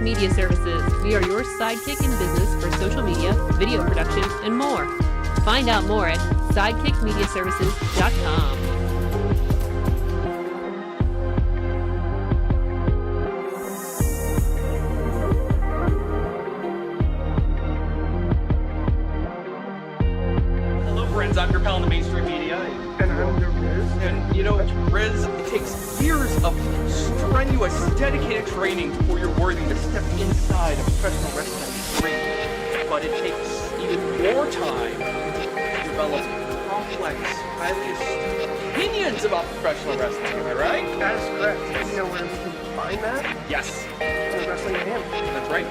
Media Services. We are your sidekick in business for social media, video production, and more. Find out more at sidekickmediaservices.com. I'm your pal in the mainstream media. And I'm your Riz. And, Riz, it takes years of strenuous, dedicated training before you're worthy to step inside a professional wrestling ring. But it takes even more time to develop complex, highly astute opinions about professional wrestling. Am I right? That is correct. You know where we can find that? Yes. On Wrestling Ham. That's right.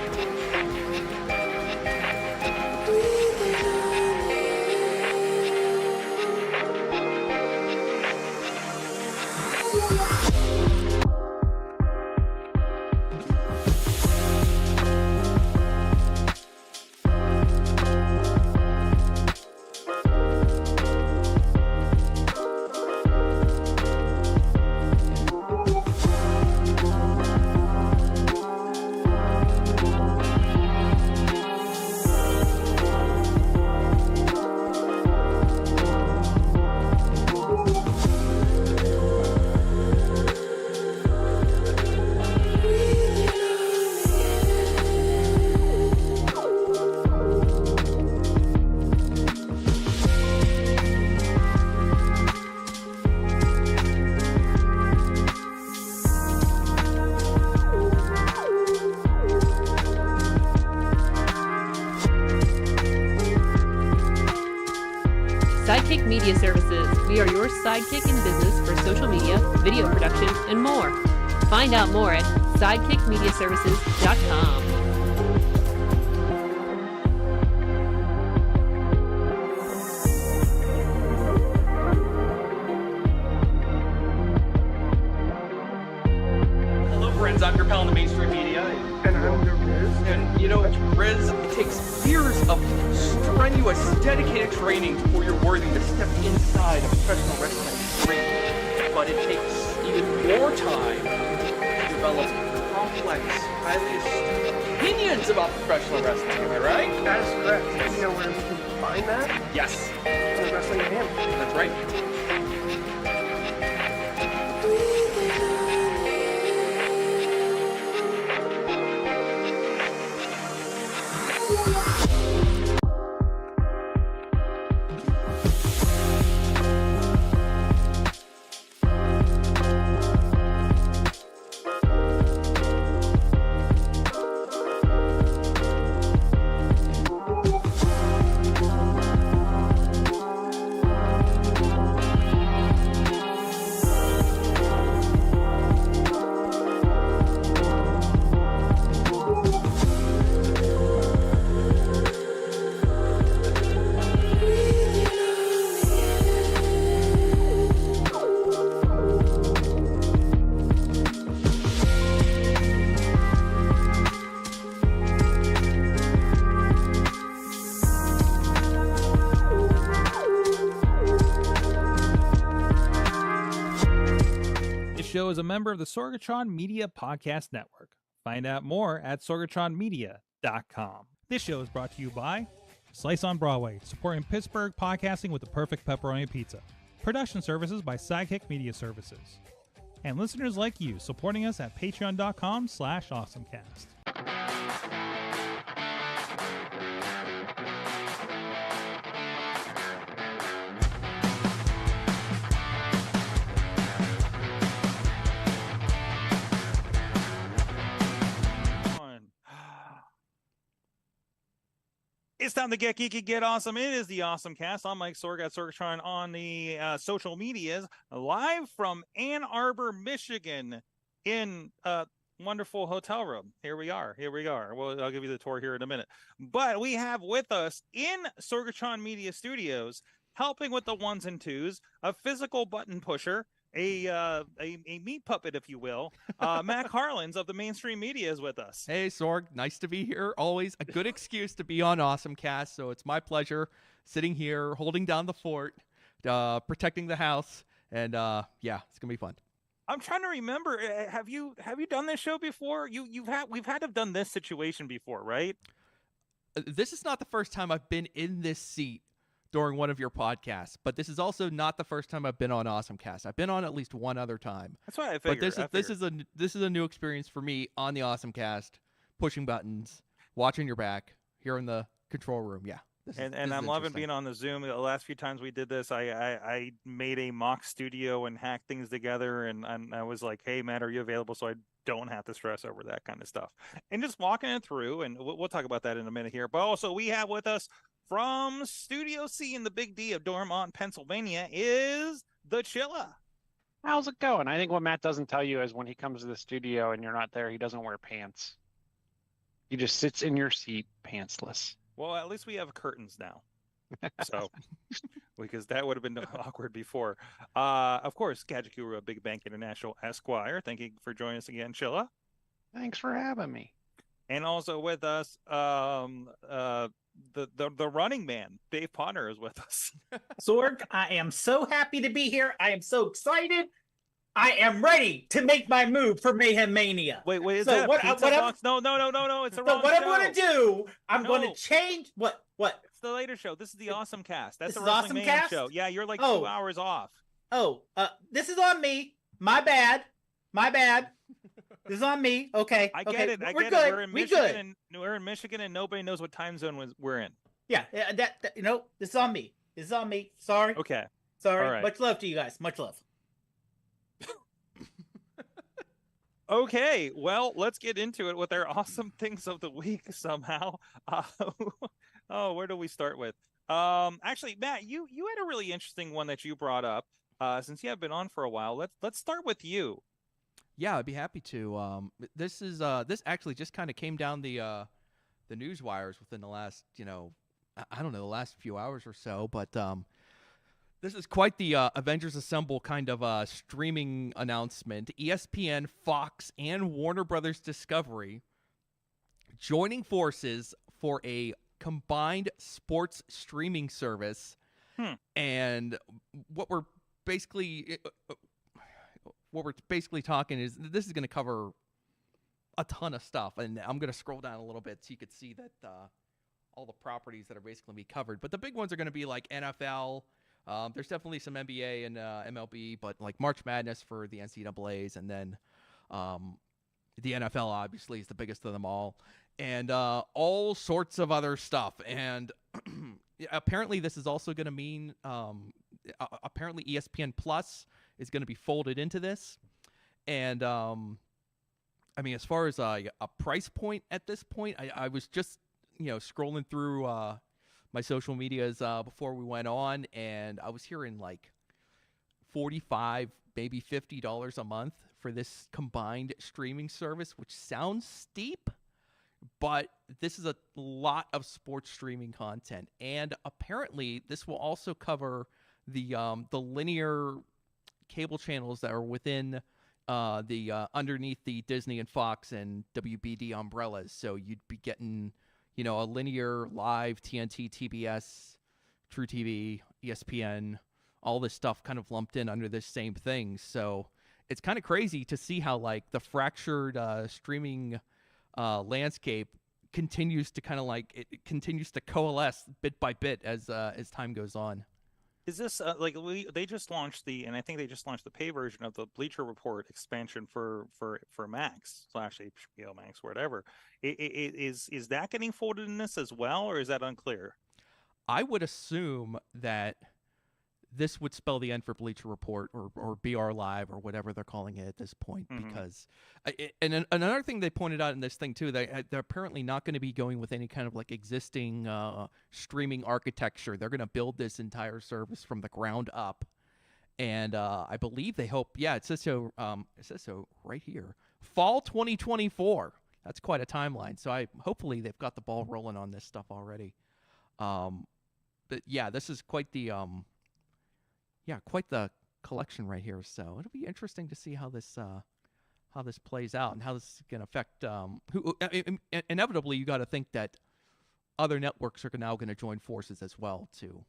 Sidekick Media Services. We are your sidekick in business for social media, video production, and more. Find out more at sidekickmediaservices.com. Hello, friends. I'm your pal in the mainstream media. And I'm your Riz. And, Riz, it takes years of strenuous, dedicated training before you're worthy to step inside a professional wrestling ring. But it takes even more time to develop complex, highly astute opinions about professional wrestling. Am I right? That is correct. You know where we can find that? Yes. On Wrestling Ham. That's right. Show is a member of the Sorgatron Media Podcast Network. Find out more at sorgatronmedia.com. This show is brought to you by Slice on Broadway, supporting Pittsburgh podcasting with the perfect pepperoni pizza. Production services by Sidekick Media Services. And listeners like you, supporting us at patreon.com/AwesomeCast. It's time to get geeky, get awesome. It is the AwesomeCast. I'm Mike Sorg at Sorgatron on the social medias, live from Ann Arbor, Michigan, in a wonderful hotel room. Here we are. Well, I'll give you the tour here in a minute. But we have with us in Sorgatron Media Studios, helping with the ones and twos, a physical button pusher, a meat puppet, if you will. Mac Harlins of the Mainstream Media is with us. Hey, Sorg. Nice to be here. Always a good excuse to be on AwesomeCast, so it's my pleasure sitting here, holding down the fort, protecting the house, and yeah, it's going to be fun. I'm trying to remember. Have you done this show before? We've had to have done this situation before, right? This is not the first time I've been in this seat during one of your podcasts, but this is also not the first time I've been on AwesomeCast. I've been on at least one other time. That's what I But figured. this is a new experience for me on the AwesomeCast, pushing buttons, watching your back, here in the control room. Yeah. This And is I'm loving interesting. being on the Zoom. The last few times we did this, I made a mock studio and hacked things together, and I was like, "Hey, Matt, are you available?" So I don't have to stress over that kind of stuff. And just walking it through, and we'll talk about that in a minute here. But also, we have with us from Studio C in the Big D of Dormont, Pennsylvania, is the Chilla. How's it going? I think what Matt doesn't tell you is when he comes to the studio and you're not there, he doesn't wear pants. He just sits in your seat pantsless. Well, at least we have curtains now. So, because that would have been awkward before. Of course, Gadget Guru of Big Bank International Esquire. Thank you for joining us again, Chilla. Thanks for having me. And also with us, the running man, Dave Potter, is with us. Sorg, I am so happy to be here. I am so excited. I am ready to make my move for Mayhem Mania. Wait, is So that what- Pizza what I'm- Box? No, it's the So wrong what show. I'm going to do, I'm going No. to change what? It's the later show. This is the Awesome Cast. That's This the is Wrestling Mayhem AwesomeCast? show. Yeah, you're like Oh. 2 hours off. Oh, this is on me. My bad. This is on me. Okay. I okay. get it. We're We're good. in We Michigan, good. and we're in Michigan, and nobody knows what time zone we're in. Yeah. That this is on me. This is on me. Sorry. Okay. Sorry. all right. Much love to you guys. Much love. Okay, well, let's get into it with our awesome things of the week somehow. Where do we start with? Actually, Matt, you had a really interesting one that you brought up. Since you have been on for a while, let's start with you. Yeah, I'd be happy to. This actually just kind of came down the news wires within the last, I don't know, the last few hours or so. But this is quite the Avengers Assemble kind of streaming announcement. ESPN, Fox, and Warner Brothers Discovery joining forces for a combined sports streaming service. And what we're basically talking is this is going to cover a ton of stuff, and I'm going to scroll down a little bit so you could see that all the properties that are basically be covered. But the big ones are going to be like NFL. There's definitely some NBA and MLB, but like March Madness for the NCAAs, and then the NFL obviously is the biggest of them all, and all sorts of other stuff. And apparently this is also going to mean apparently ESPN Plus is going to be folded into this. And I mean, as far as a price point at this point, I was just scrolling through my social medias before we went on, and I was hearing like $45, maybe $50 a month for this combined streaming service, which sounds steep, but this is a lot of sports streaming content. And apparently this will also cover the linear cable channels that are within the underneath the Disney and Fox and WBD umbrellas. So you'd be getting a linear, live, TNT, TBS, True TV, ESPN, all this stuff kind of lumped in under this same thing. So it's kind of crazy to see how like the fractured streaming landscape continues to it continues to coalesce bit by bit as time goes on. Is this they just launched and I think they just launched the pay version of the Bleacher Report expansion for Max / HBO Max, whatever. Is that getting folded in this as well, or is that unclear? I would assume that this would spell the end for Bleacher Report or BR Live or whatever they're calling it at this point, because and another thing they pointed out in this thing too, they're apparently not going to be going with any kind of like existing streaming architecture. They're going to build this entire service from the ground up, and I believe they hope. Yeah, it says so. It says so right here. Fall 2024. That's quite a timeline. So hopefully they've got the ball rolling on this stuff already. But yeah, this is quite the quite the collection right here. So it'll be interesting to see how this plays out and how this is going to affect. Inevitably, you got to think that other networks are now going to join forces as well to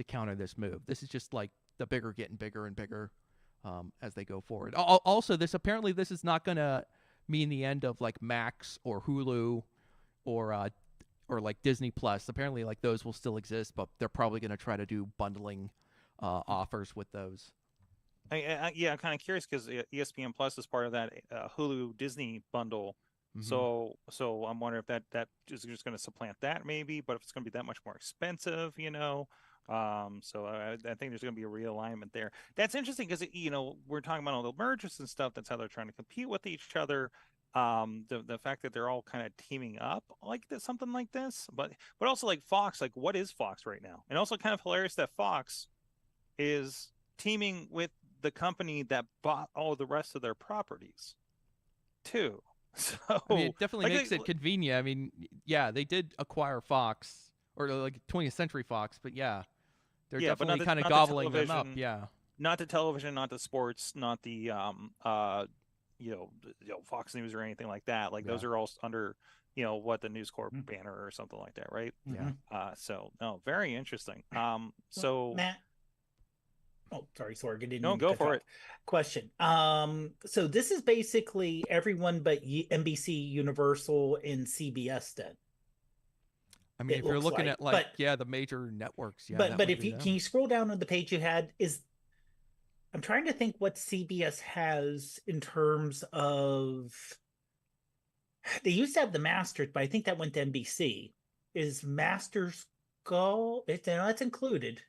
counter this move. This is just like the bigger getting bigger and bigger. as they go forward. Also, this is not going to mean the end of like Max or Hulu or like Disney Plus. Apparently, like those will still exist, but they're probably going to try to do bundling offers with those. Yeah, I'm kind of curious because ESPN Plus is part of that Hulu Disney bundle. So I'm wondering if that is just going to supplant that maybe, but if it's going to be that much more expensive, So I think there's going to be a realignment there. That's interesting because we're talking about all the mergers and stuff. That's how they're trying to compete with each other. The fact that they're all kind of teaming up like this, something like this, but also like Fox, like what is Fox right now? And also kind of hilarious that Fox is teaming with the company that bought all the rest of their properties too. So I mean, it definitely makes it convenient. I mean, yeah, they did acquire Fox or like 20th Century Fox, but yeah, they're definitely kind of gobbling them up. Yeah, not the television, not the sports, not the Fox News or anything like that. Like those are all under what the News Corp banner or something like that, right? Yeah. So no, very interesting. So Matt. Oh, sorry, Sorg. No, go for it. Question. So this is basically everyone but NBC, Universal, and CBS then. I mean, if you're looking at the major networks, yeah. But if you can you scroll down on the page you had I'm trying to think what CBS has in terms of. They used to have the Masters, but I think that went to NBC. Is Masters Golf? It's included.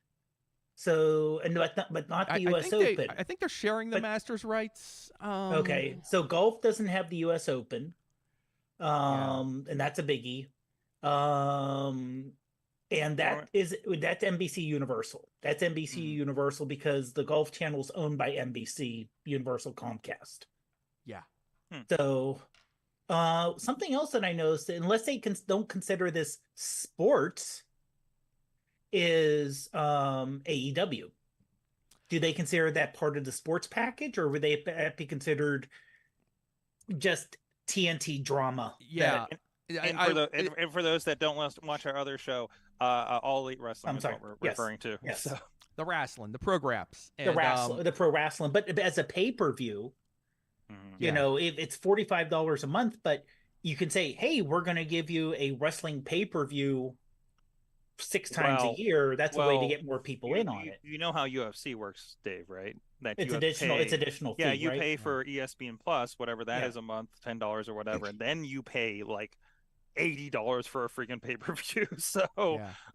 So, but not the U.S. Open. I think they're sharing the Masters rights. Okay, so golf doesn't have the U.S. Open, and that's a biggie. And that's NBC Universal. That's NBC Universal because the Golf Channel is owned by NBC Universal Comcast. Yeah. So, something else that I noticed, unless they don't consider this sports, is AEW. Do they consider that part of the sports package, or would they be considered just TNT drama? Yeah. And for those that don't watch our other show, All Elite Wrestling is what we're referring to. Yes. So. The wrestling, the prograps. The pro wrestling. But as a pay-per-view, it's $45 a month, but you can say, hey, we're going to give you a wrestling pay-per-view 6 times a year. That's a way to get more people in on it. You know how UFC works, Dave, right? That it's additional fee, yeah, you right? pay for ESPN Plus, whatever that is a month, $10 or whatever, and then you pay like $80 for a freaking pay-per-view. So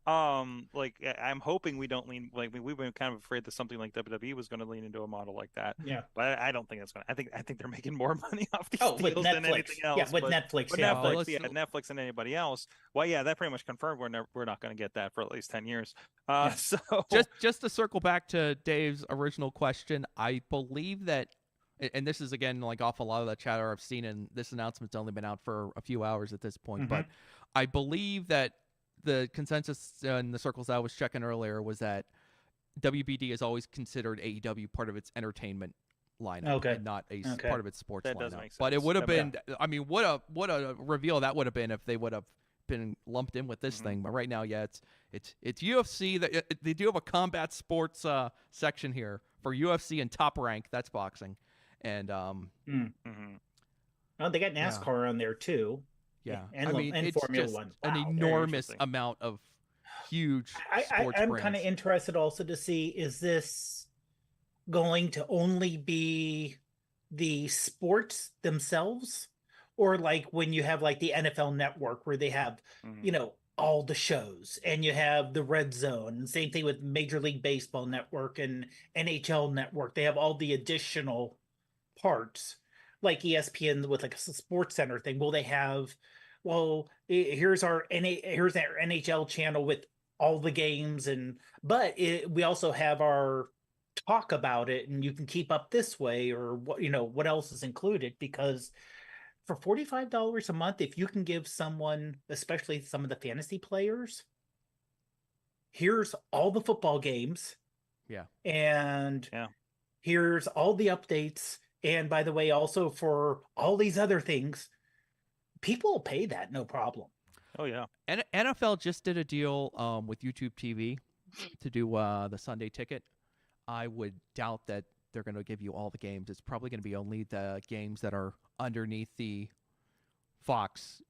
I'm hoping we don't lean, like we've been kind of afraid that something like WWE was going to lean into a model like that. Yeah, but I don't think it's going to. I think they're making more money off these deals with Netflix. than anything else. Yeah, with Netflix. Netflix and anybody else. Well, yeah, that pretty much confirmed we're not going to get that for at least 10 years. So just to circle back to Dave's original question, I believe that. And this is, again, like off a lot of the chatter I've seen, and this announcement's only been out for a few hours at this point. But I believe that the consensus in the circles I was checking earlier was that WBD has always considered AEW part of its entertainment lineup, and not part of its sports that lineup. Does make sense. But it would have been, I mean, what a reveal that would have been if they would have been lumped in with this thing. But right now, yeah, it's UFC. That they do have a combat sports section here for UFC and Top Rank. That's boxing. And oh, they got NASCAR on there too. Yeah, and it's Formula One. An enormous amount of huge sports I'm kind of interested also to see, is this going to only be the sports themselves, or like when you have like the NFL Network where they have all the shows, and you have the Red Zone, and same thing with Major League Baseball Network and NHL Network. They have all the additional parts, like ESPN with like a sports center thing. Will they have, here's our NHL channel with all the games, but we also have our talk about it, and you can keep up this way, or what else is included? Because for $45 a month, if you can give someone, especially some of the fantasy players, here's all the football games, and here's all the updates. And by the way, also for all these other things, people will pay that, no problem. Oh, yeah. And NFL just did a deal with YouTube TV to do the Sunday ticket. I would doubt that they're going to give you all the games. It's probably going to be only the games that are underneath the Fox,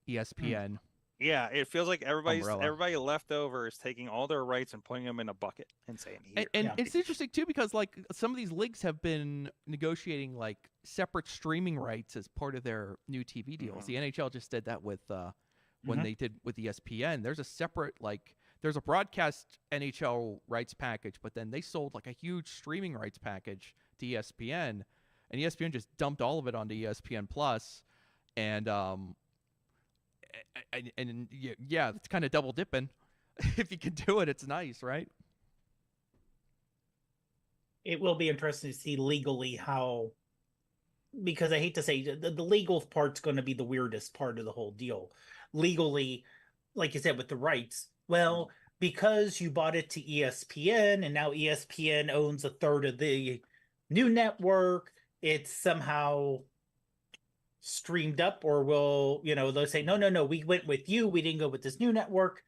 ESPN Yeah, it feels like umbrella. everybody left over is taking all their rights and putting them in a bucket and saying, "Here." And Yeah. it's interesting too because like some of these leagues have been negotiating like separate streaming rights as part of their new TV deals. The NHL just did that with when they did with ESPN. There's a separate there's a broadcast NHL rights package, but then they sold like a huge streaming rights package to ESPN, and ESPN just dumped all of it onto ESPN Plus, and yeah, it's kind of double dipping. If you can do it, it's nice, right? It will be interesting to see legally how, because I hate to say the legal part's going to be the weirdest part of the whole deal. Legally, like you said, with the rights, well, because you bought it to ESPN and now ESPN owns a third of the new network, it's somehow streamed up, or will, they'll say, no, we went with you, we didn't go with this new network.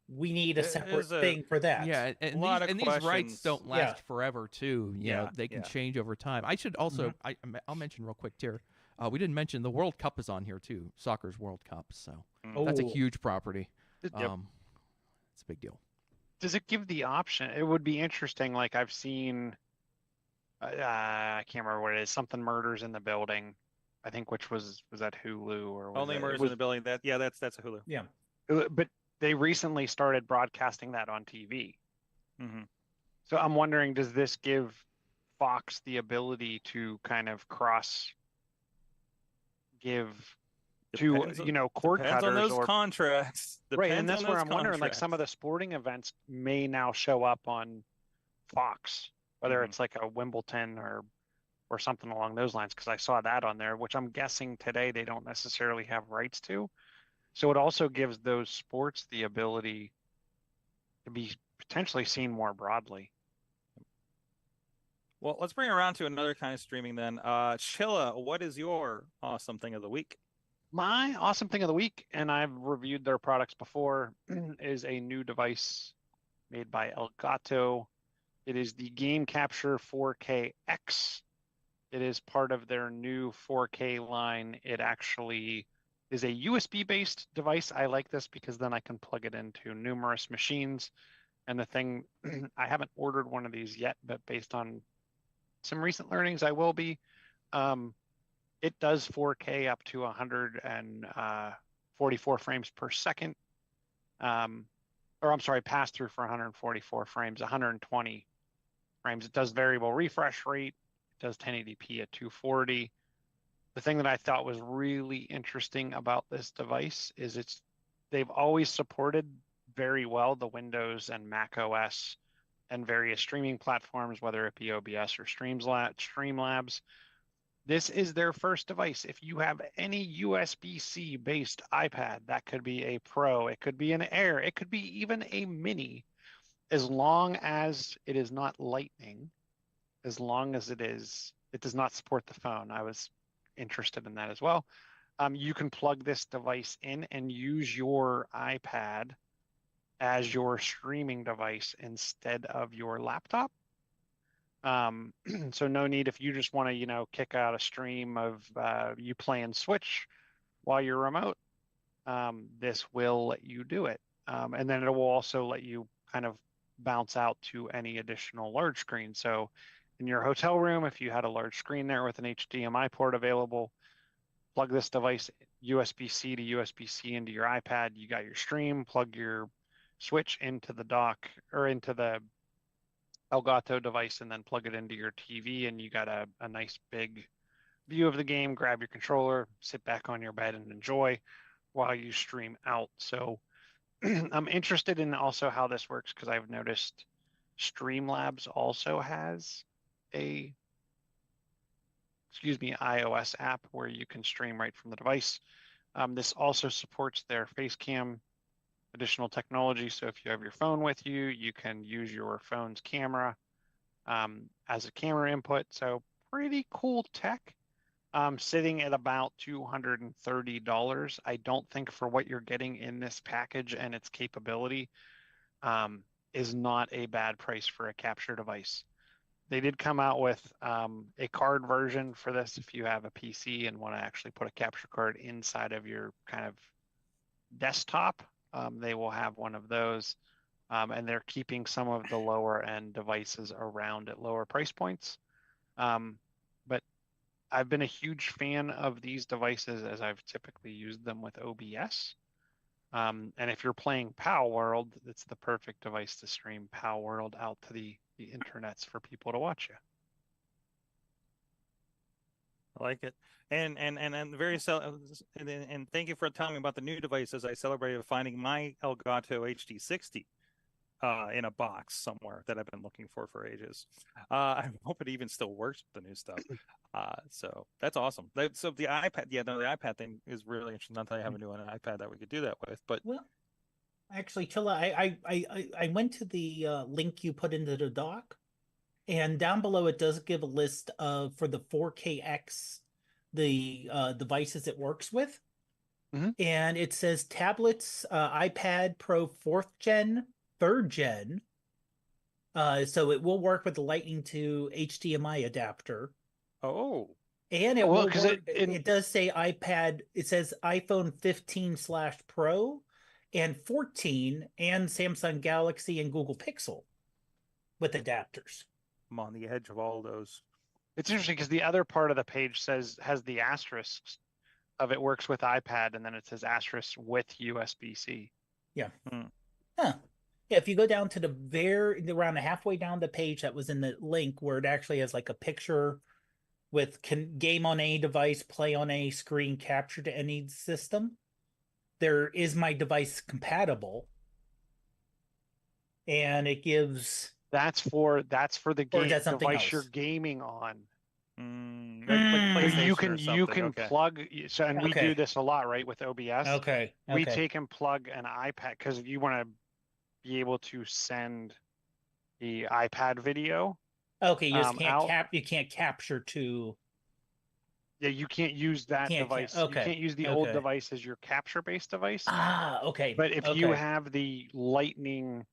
We need a separate thing for that. Yeah, and, these rights don't last forever, too. You know, they can change over time. I should also, I'll mention real quick here, we didn't mention the World Cup is on here, too. Soccer's World Cup, so that's a huge property. It's a big deal. Does it give the option? It would be interesting. Like I've seen, I can't remember what it is, something Murders in the Building, I think, which was that Hulu or was Only Murders in the Building? That's a Hulu. Yeah. But they recently started broadcasting that on TV. So I'm wondering, does this give Fox the ability to kind of give to cord cutters on those or contracts? Right, and that's where I'm wondering, like some of the sporting events may now show up on Fox, whether it's like a Wimbledon or something along those lines, because I saw that on there, which I'm guessing today they don't necessarily have rights to. So it also gives those sports the ability to be potentially seen more broadly. Well, let's bring it around to another kind of streaming then. Chilla, what is your awesome thing of the week? My awesome thing of the week, and I've reviewed their products before, is a new device made by Elgato. It is the Game Capture 4K-X. It is part of their new 4K line. It actually is a USB-based device. I like this because then I can plug it into numerous machines. And the thing, I haven't ordered one of these yet, but based on some recent learnings, I will be. It does 4K up to 144 frames per second. Pass through for 144 frames, 120 frames. It does variable refresh rate. It does 1080p at 240. The thing that I thought was really interesting about this device is they've always supported very well the Windows and Mac OS and various streaming platforms, whether it be OBS or Streamlabs. This is their first device. If you have any USB-C based iPad, that could be a Pro, it could be an Air, it could be even a Mini, as long as it is not Lightning, as long as it does not support the phone. I was interested in that as well. You can plug this device in and use your iPad as your streaming device instead of your laptop. So no need, if you just want to, kick out a stream of you playing Switch while you're remote, this will let you do it. And then it will also let you kind of bounce out to any additional large screen. So in your hotel room, if you had a large screen there with an HDMI port available, plug this device USB-C to USB-C into your iPad. You got your stream, plug your Switch into the dock or into the Elgato device, and then plug it into your TV, and you got a nice big view of the game. Grab your controller, sit back on your bed and enjoy while you stream out. So I'm interested in also how this works, because I've noticed Streamlabs also has a iOS app where you can stream right from the device. This also supports their face cam additional technology. So if you have your phone with you, you can use your phone's camera as a camera input. So pretty cool tech. Sitting at about $230. I don't think, for what you're getting in this package and its capability, is not a bad price for a capture device. They did come out with a card version for this if you have a PC and want to actually put a capture card inside of your kind of desktop. They will have one of those, and they're keeping some of the lower end devices around at lower price points. But I've been a huge fan of these devices as I've typically used them with OBS. And if you're playing PAL World, it's the perfect device to stream PAL World out to the internets for people to watch you. I like it. And thank you for telling me about the new devices. I celebrated finding my Elgato HD60 in a box somewhere that I've been looking for ages. I hope it even still works with the new stuff. So that's awesome. So the iPad, the iPad thing is really interesting. Not that I have a new iPad that we could do that with, but Well, actually, Chilla, I went to the link you put into the doc, and down below it does give a list of for the 4KX the devices it works with, and it says tablets, iPad Pro 4th gen, 3rd gen. So it will work with the Lightning to HDMI adapter. Oh. And it will work, it does say iPad. It says iPhone 15/Pro and 14 and Samsung Galaxy and Google Pixel with adapters. I'm on the edge of all those. It's interesting because the other part of the page has the asterisks of it works with iPad, and then it says asterisk with USB-C. Yeah. Huh. Yeah, if you go down to around halfway down the page that was in the link where it actually has like a picture with game on a device, play on a screen, capture to any system, there is my device compatible, and it gives that's for the game device else you're gaming on. Like you can okay. plug. So, and we do this a lot, right, with OBS. Okay. We take and plug an iPad because you want to be able to send the iPad video. Okay, you just can't you can't capture to. Yeah, you can't use that device. You can't use the old device as your capture-based device. Okay. But if you have the Lightning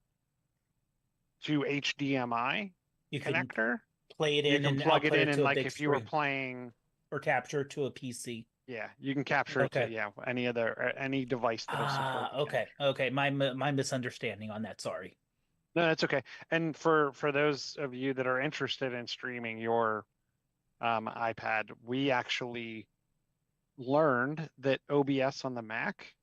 to HDMI connector, play it in, you can plug it in, and like if you were playing or capture to a PC. Yeah, you can capture it to any device that'll support. Okay. My misunderstanding on that. Sorry. No, that's okay. And for those of you that are interested in streaming your iPad, we actually learned that OBS on the Mac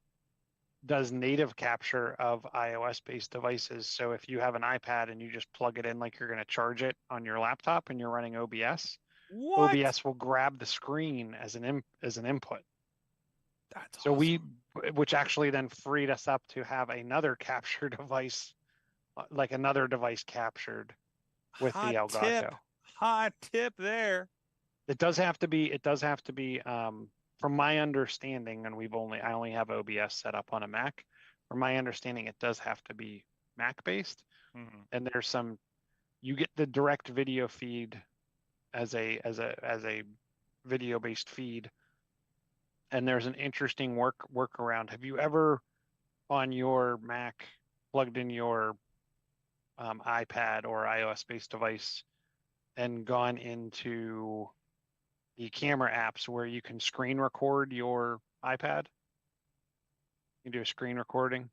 does native capture of iOS-based devices. So if you have an iPad and you just plug it in like you're going to charge it on your laptop and you're running OBS, OBS will grab the screen as an input. That's so awesome. Which actually then freed us up to have another capture device, like another device captured with the Elgato. Hot tip there. It does have to be. From my understanding, and I only have OBS set up on a Mac. From my understanding, it does have to be Mac based, and there's you get the direct video feed as a video based feed, and there's an interesting workaround. Have you ever on your Mac plugged in your iPad or iOS based device and gone into the camera apps where you can screen record your iPad? You can do a screen recording.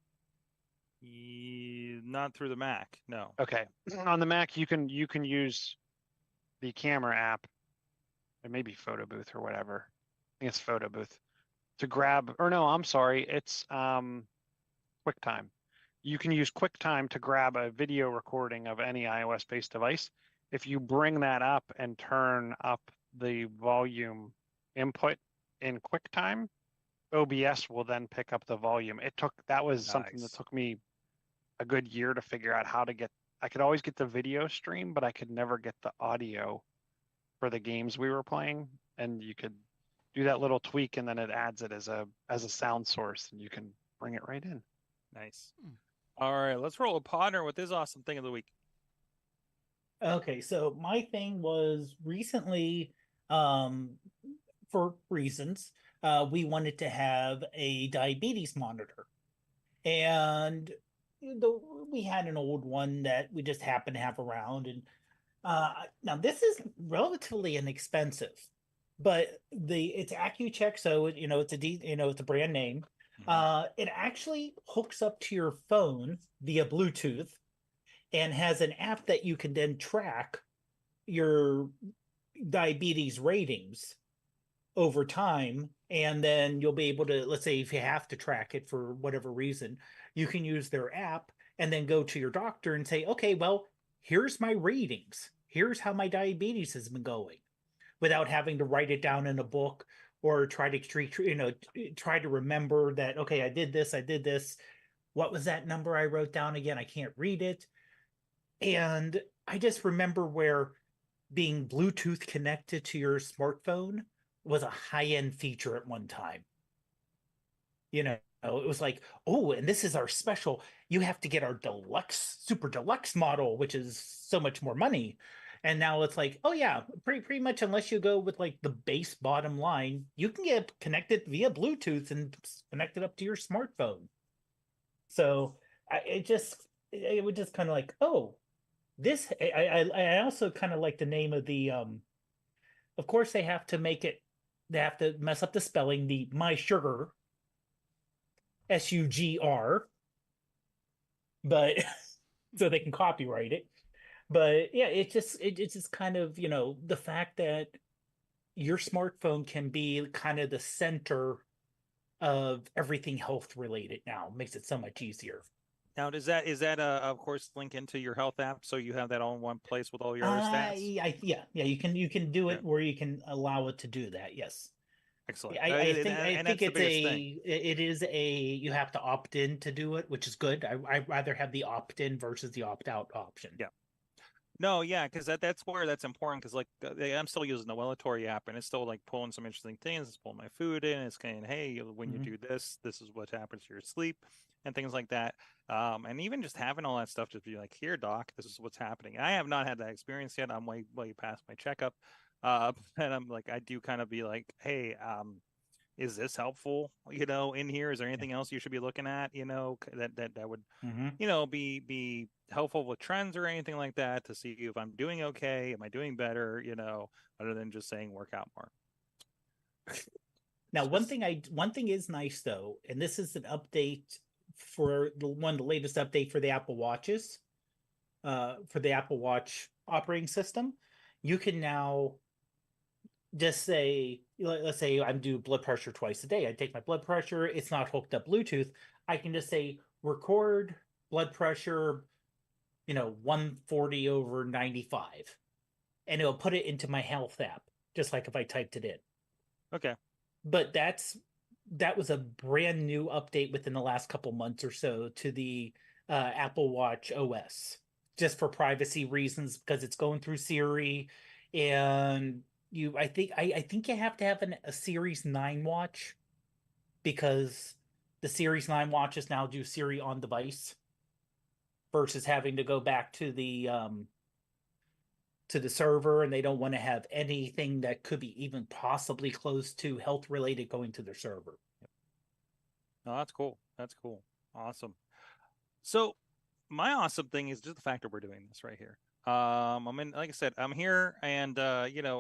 Not through the Mac, no. Okay, on the Mac you can use the camera app, it may be Photo Booth or whatever. I think it's Photo Booth to grab. Or no, I'm sorry, it's QuickTime. You can use QuickTime to grab a video recording of any iOS-based device. If you bring that up and turn up the volume input in QuickTime, OBS will then pick up the volume. That was something that took me a good year to figure out how to get. I could always get the video stream, but I could never get the audio for the games we were playing. And you could do that little tweak, and then it adds it as a sound source, and you can bring it right in. Nice. All right, let's roll a partner with this awesome thing of the week. Okay, so my thing was recently, for reasons, we wanted to have a diabetes monitor, and we had an old one that we just happened to have around, and Now this is relatively inexpensive, but it's AccuCheck, so it's it's a brand name. It actually hooks up to your phone via Bluetooth and has an app that you can then track your diabetes ratings over time, and then you'll be able to, let's say if you have to track it for whatever reason, you can use their app and then go to your doctor and say, okay, well, here's my ratings, here's how my diabetes has been going, without having to write it down in a book or try to remember that, okay, I did this, what was that number I wrote down again, I can't read it. And I just remember where being Bluetooth connected to your smartphone was a high-end feature at one time. It was like, oh, and this is our special. You have to get our super deluxe model, which is so much more money. And now it's like, oh yeah, pretty much, unless you go with like the base bottom line, you can get connected via Bluetooth and connect it up to your smartphone. So it was just kind of like, oh, this. I also kind of like the name of the. Of course, they have to mess up the spelling. The My Sugar, SUGR, but so they can copyright it. But yeah, it's just kind of, the fact that your smartphone can be kind of the center of everything health related now makes it so much easier. Now, is that of course link into your health app, so you have that all in one place with all your other stats? Yeah, you can do it where you can allow it to do that. Yes. Excellent. I think it is you have to opt in to do it, which is good. I'd rather have the opt in versus the opt out option. Yeah. No, yeah, because that's where that's important. Because like I'm still using the Wellatory app, and it's still like pulling some interesting things. It's pulling my food in. It's saying, hey, when you do this, this is what happens to your sleep and things like that. And even just having all that stuff, just be like, here, doc, this is what's happening. I have not had that experience yet. I'm way past my checkup, and I'm like, I do kind of be like, hey, is this helpful? In here, is there anything else you should be looking at? That would, be helpful with trends or anything like that, to see if I'm doing okay, am I doing better? Other than just saying work out more. Now, one thing is nice though, and this is an update for the latest update for the Apple Watches, for the Apple Watch operating system. You can now just say, let's say I'm due blood pressure twice a day. I take my blood pressure. It's not hooked up Bluetooth. I can just say record blood pressure, 140 over 95, and it'll put it into my health app, just like if I typed it in. Okay. But that was a brand new update within the last couple months or so to the Apple Watch OS, just for privacy reasons, because it's going through Siri, and I think you have to have a Series 9 watch, because the Series 9 watches now do Siri on device versus having to go back to the server, and they don't want to have anything that could be even possibly close to health related going to their server. Oh, that's cool. That's cool. Awesome. So my awesome thing is just the fact that we're doing this right here. Like I said, I'm here, and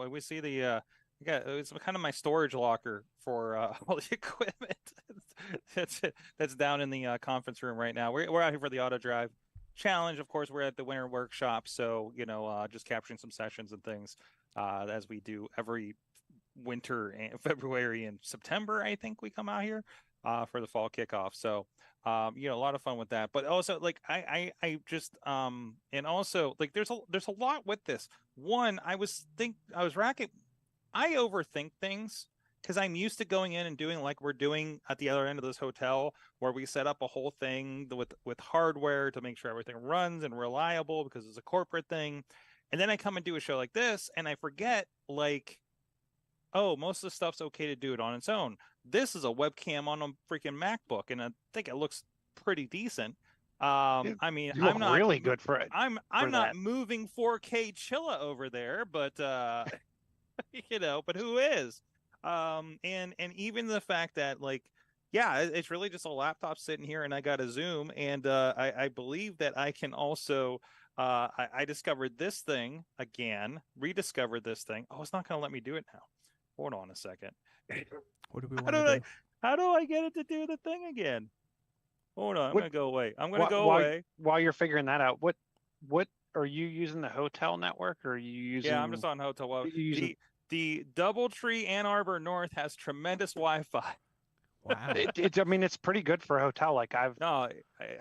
we see it's kind of my storage locker for all the equipment that's down in the conference room right now. We're out here for the Auto Drive Challenge. Of course, we're at the winter workshop, so just capturing some sessions and things as we do every winter and February and September. I think we come out here for the fall kickoff. So a lot of fun with that. But also, like, I just and also, like, there's a lot with this. One, I overthink things, because I'm used to going in and doing like we're doing at the other end of this hotel, where we set up a whole thing with hardware to make sure everything runs and reliable, because it's a corporate thing. And then I come and do a show like this, and I forget, like, oh, most of the stuff's okay to do it on its own. This is a webcam on a freaking MacBook, and I think it looks pretty decent. I'm not really good for it. I'm not moving 4K Chilla over there, but but who is? And even the fact that, like, yeah, it's really just a laptop sitting here, and I got a Zoom, and I believe that I can also I discovered this thing again, rediscovered this thing. Oh, it's not going to let me do it now. Hold on a second. What do we How want do to I do? how do I get it to do the thing again? Hold on, I'm What- gonna go away. I'm gonna Wh- go while, away. while you're figuring that out, what are you using, the hotel network, or are you using? Yeah, I'm just on Hotel. Well, you using- the DoubleTree Ann Arbor North has tremendous Wi-Fi. Wow. I mean, it's pretty good for a hotel. Like No,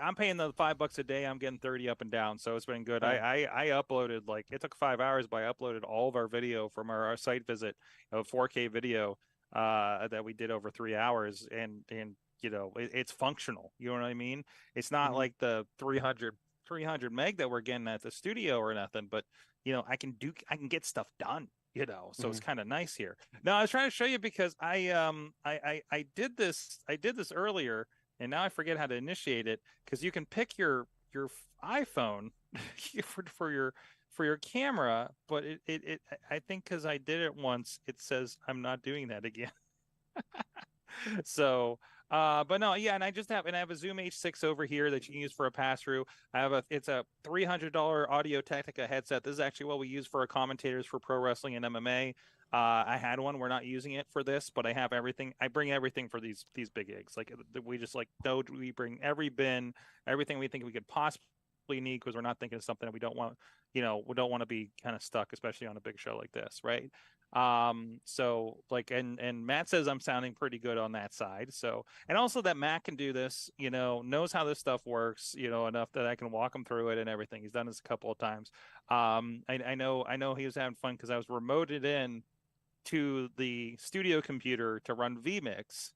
I'm paying the $5 a day. I'm getting 30 up and down, so it's been good. Yeah. I uploaded, like, it took 5 hours, but I uploaded all of our video from our site visit, 4K video that we did over 3 hours, and it's functional. You know what I mean? It's not Mhm. like the 300 meg that we're getting at the studio or nothing, but I can get stuff done. So it's kind of nice here. Now I was trying to show you because I did this earlier, and now I forget how to initiate it, because you can pick your iPhone for your camera, but it I think because I did it once, it says I'm not doing that again. So but no, yeah, and I have a Zoom H6 over here that you can use for a pass-through. It's a $300 Audio Technica headset. This is actually what we use for our commentators for pro wrestling and MMA. I had one. We're not using it for this, but I have everything. I bring everything for these big gigs. Like, we just we bring every bin, everything we think we could possibly need, because we're not thinking of something that we don't want. We don't want to be kind of stuck, especially on a big show like this, right? So and Matt says I'm sounding pretty good on that side. So, and also that Matt can do this, knows how this stuff works, enough that I can walk him through it and everything. He's done this a couple of times. I know he was having fun because I was remoted in to the studio computer to run vMix,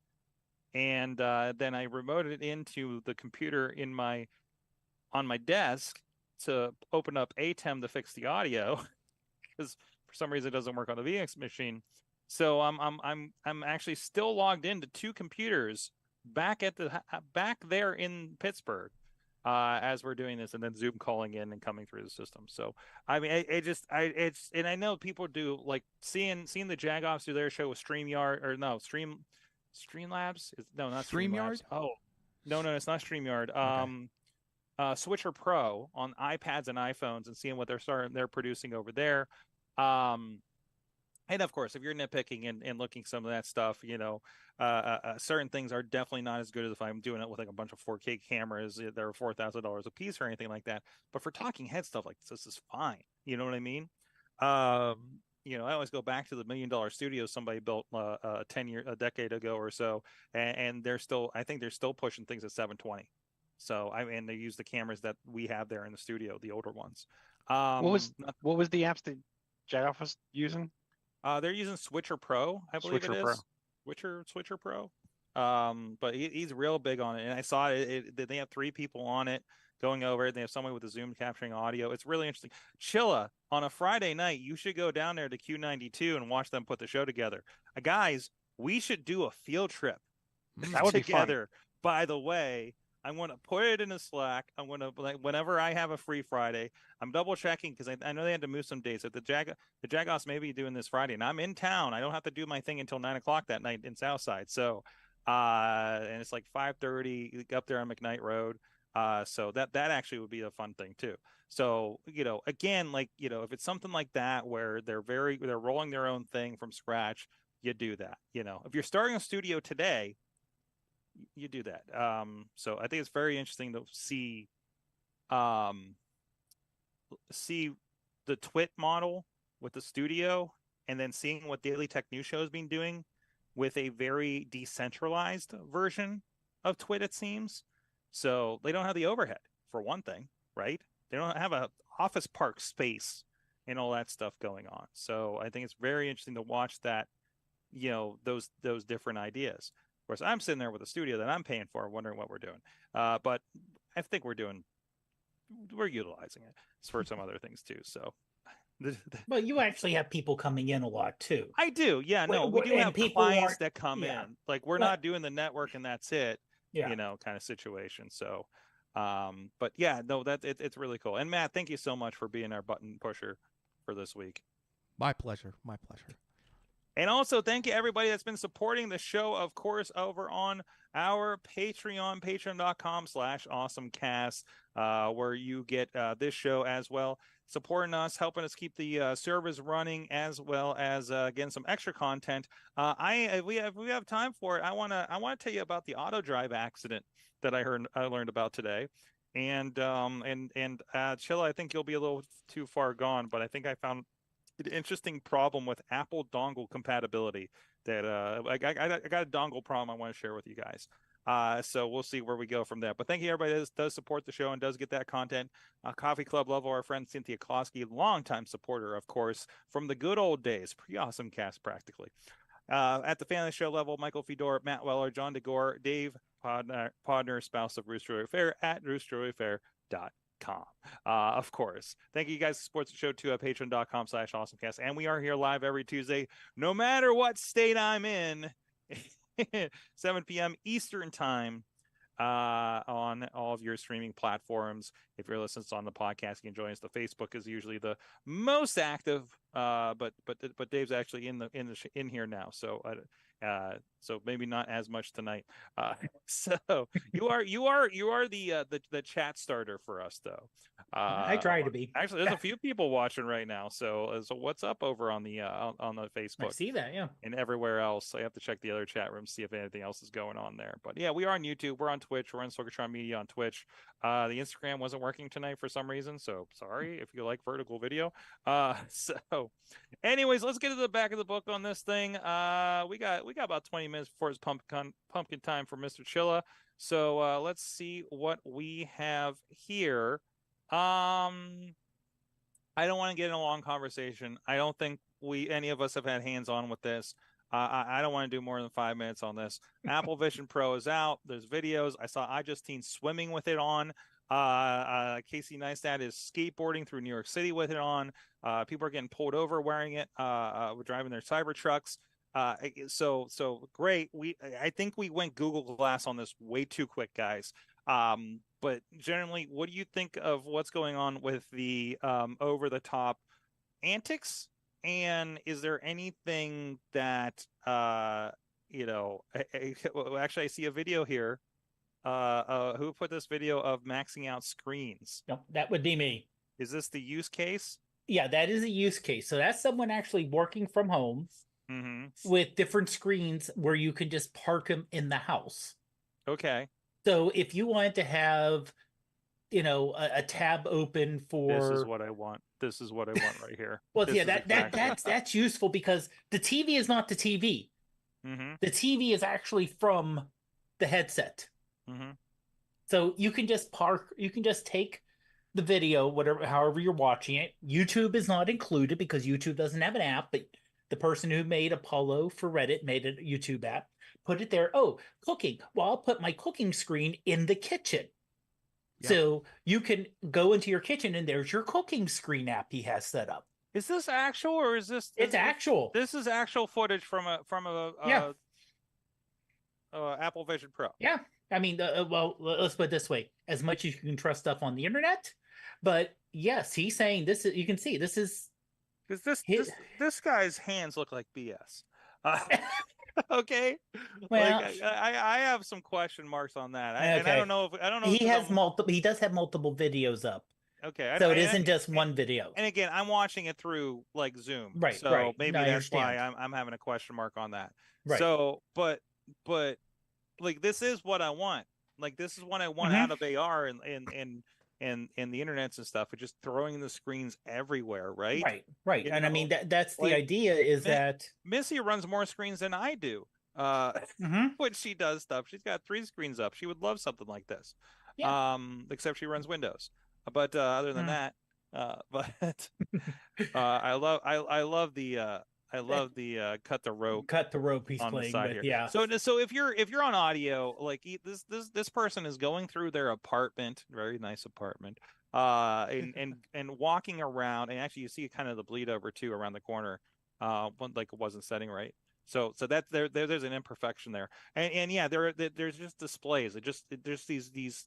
and then I remoted into the computer on my desk to open up ATEM to fix the audio, because for some reason it doesn't work on the vMix machine. So I'm actually still logged into two computers back there in Pittsburgh as we're doing this, and then Zoom calling in and coming through the system. So I mean, and I know people do, like, seeing the Jagoffs do their show with StreamYard, or no, Streamlabs. No, not StreamYard? Streamlabs. Oh, no, it's not StreamYard. Switcher Pro on iPads and iPhones, and seeing what they're producing over there. And of course, if you're nitpicking and looking some of that stuff, certain things are definitely not as good as if I'm doing it with like a bunch of 4K cameras. They're $4,000 a piece or anything like that. But for talking head stuff like this is fine. You know what I mean? I always go back to the $1 million studio somebody built a decade ago or so, and I think they're still pushing things at 720. So and they use the cameras that we have there in the studio, the older ones. what was the apps that Jagoff was using? They're using Switcher Pro, I believe Switcher it is. Switcher Pro. But he's real big on it, and I saw it. They have 3 people on it going over it. They have somebody with the Zoom capturing audio. It's really interesting. Chilla, on a Friday night, you should go down there to Q92 and watch them put the show together. Guys, we should do a field trip That would be fun. together. By the way, I'm going to put it in a Slack. I'm going to, whenever I have a free Friday, I'm double checking, because I know they had to move some dates. That the Jagoffs may be doing this Friday, and I'm in town. I don't have to do my thing until 9:00 that night in Southside. So, and it's like 5:30 up there on McKnight Road. So that actually would be a fun thing too. So, again, if it's something like that where they're rolling their own thing from scratch, you do that. If you're starting a studio today, you do that. So I think it's very interesting to see the Twit model with the studio, and then seeing what Daily Tech News Show has been doing with a very decentralized version of Twit, it seems. So they don't have the overhead, for one thing, right? They don't have a office park space and all that stuff going on. So I think it's very interesting to watch that, those different ideas. Of course, I'm sitting there with a studio that I'm paying for, wondering what we're doing. But I think we're utilizing it for some other things too. So, But you actually have people coming in a lot too. I do. Yeah, no, we do have people clients that come in. Like, we're But- not doing the network and that's it. Yeah. Kind of situation. So, but yeah, no, it's really cool. And Matt, thank you so much for being our button pusher for this week. My pleasure. My pleasure. And also, thank you everybody that's been supporting the show, of course, over on our Patreon, patreon.com/awesomecast, where you get this show as well, supporting us, helping us keep the servers running, as well as getting some extra content. If we have time for it, I want to tell you about the auto drive accident that I learned about today. And Chilla, I think you'll be a little too far gone, but I think I found an interesting problem with Apple dongle compatibility that I got a dongle problem I want to share with you guys. So we'll see where we go from there. But thank you, everybody that does support the show and does get that content. Coffee Club level, our friend Cynthia Klosky, longtime supporter, of course, from the good old days, pre-AwesomeCast practically. At the family show level, Michael Fedor, Matt Weller, John DeGore, Dave Podner, spouse of Rooster Fair at roosterfair.com. Of course. Thank you guys for supporting the show too at patreon.com/awesomecast. And we are here live every Tuesday, no matter what state I'm in, 7 p.m. Eastern time, on all of your streaming platforms. If you're listening on the podcast, you can join us. The Facebook is usually the most active, but Dave's actually in here now, so maybe not as much tonight. So you are the chat starter for us, though. I try to be. Actually, there's a few people watching right now. So what's up over on the Facebook? I see that, yeah. And everywhere else. I have to check the other chat room, see if anything else is going on there. But yeah, we are on YouTube. We're on Twitch. We're on Sorgatron Media on Twitch. The Instagram wasn't working tonight for some reason, so sorry if you like vertical video. So anyways, let's get to the back of the book on this thing. We got about 20 minutes before it's pumpkin time for Mr. Chilla. So let's see what we have here. I don't want to get in a long conversation. I don't think any of us have had hands-on with this. I don't want to do more than 5 minutes on this. Apple Vision Pro is out. There's videos. I saw iJustine swimming with it on. Casey Neistat is skateboarding through New York City with it on. People are getting pulled over wearing it, driving their cyber trucks. So great. I think we went Google Glass on this way too quick, guys. But generally, what do you think of what's going on with the over-the-top antics? And is there anything that actually, I see a video here. Who put this video of maxing out screens? No, that would be me. Is this the use case? Yeah, that is a use case. So that's someone actually working from home with different screens where you can just park them in the house. Okay. So if you wanted to have, a tab open for, this is what I want. This is what I want right here. Well, yeah, that's useful because the TV is not the TV. The TV is actually from the headset. So you can just take the video, however you're watching it. YouTube is not included because YouTube doesn't have an app, but the person who made Apollo for Reddit made a YouTube app, put it there. Oh, cooking. Well, I'll put my cooking screen in the kitchen. Yep. So you can go into your kitchen and there's your cooking screen app he has set up. Is this actual or is this? It's actual. This is actual footage from a Apple Vision Pro. Yeah. I mean, well, let's put it this way: as much as you can trust stuff on the internet, but yes, he's saying this is. You can see this is because this guy's hands look like BS. Okay, well, I have some question marks on that. Okay. And I don't know. He has multiple. He does have multiple videos up. Okay, so it isn't just one video. And again, I'm watching it through like Zoom, right? So right. maybe that's why I'm having a question mark on that. Right. So, but like this is what I want. Like this is what I want out of AR and the internets and stuff. It's just throwing the screens everywhere, right? Right. And I mean that's the idea is that Missy runs more screens than I do. When she does stuff, she's got 3 screens up. She would love something like this. Yeah. Except she runs Windows. But other than that, I love the cut the rope he's on playing the side with, here. yeah. So if you're on audio, like this person is going through their apartment, very nice apartment, and walking around, and actually you see kind of the bleed over too around the corner, like it wasn't setting right. So that there's an imperfection there, and yeah, there's just displays. There's these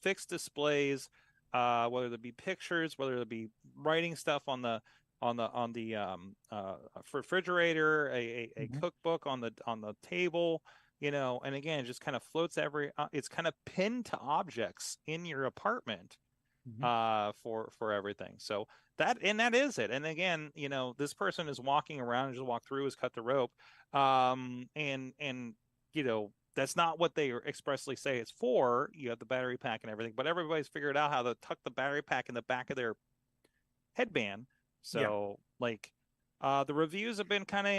fixed displays, whether it be pictures, whether it be writing stuff on the refrigerator, a cookbook on the table, and again, it just kind of floats it's kind of pinned to objects in your apartment for everything. So that is it. And again, this person is walking around and just walked through, has cut the rope. And that's not what they expressly say it's for. You have the battery pack and everything, but everybody's figured out how to tuck the battery pack in the back of their headband. So the reviews have been kind of,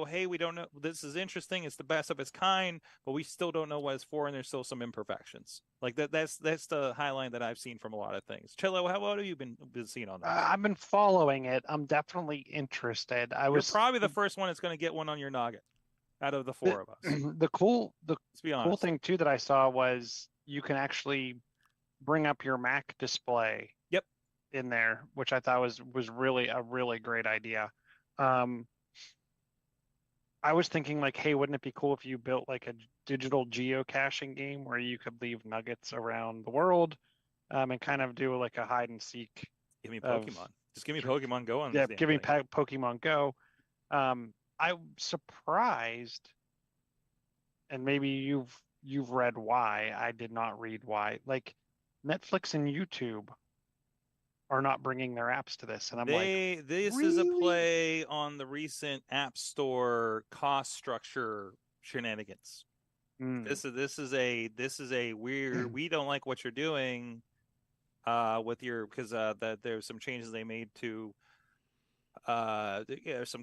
hey, we don't know. This is interesting. It's the best of its kind, but we still don't know what it's for, and there's still some imperfections. Like that's the highline that I've seen from a lot of things. Chillo, what have you been seeing on that? I've been following it. I'm definitely interested. You're probably the first one that's going to get one on your noggin out of the four of us. The cool honest. thing too that I saw was you can actually bring up your Mac display. Yep. In there, which I thought was really a really great idea. I was thinking like, hey, wouldn't it be cool if you built like a digital geocaching game where you could leave nuggets around the world, and kind of do like a hide and seek. Give me Pokemon. Just give me Pokemon Go on this. Yeah, give me Pokemon Go. I'm surprised, and maybe you've read why. I did not read why. Like Netflix and YouTube are not bringing their apps to this, and I'm this really? is a play on the recent App Store cost structure shenanigans. This is a weird. We don't like what you're doing, with your because that there's some changes they made to. Some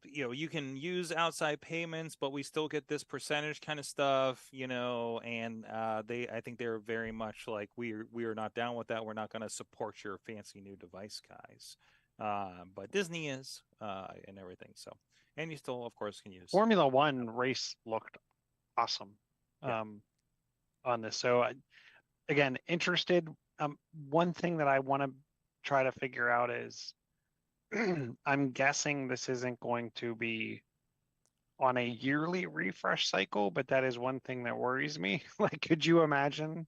you can use outside payments, but we still get this percentage kind of stuff, and I think they're very much like we are not down with that. We're not going to support your fancy new device, guys. But Disney is and everything. So, and you still, of course, can use Formula One race looked awesome on this. So again, interested. One thing that I want to try to figure out is. I'm guessing this isn't going to be on a yearly refresh cycle, but that is one thing that worries me. Like, could you imagine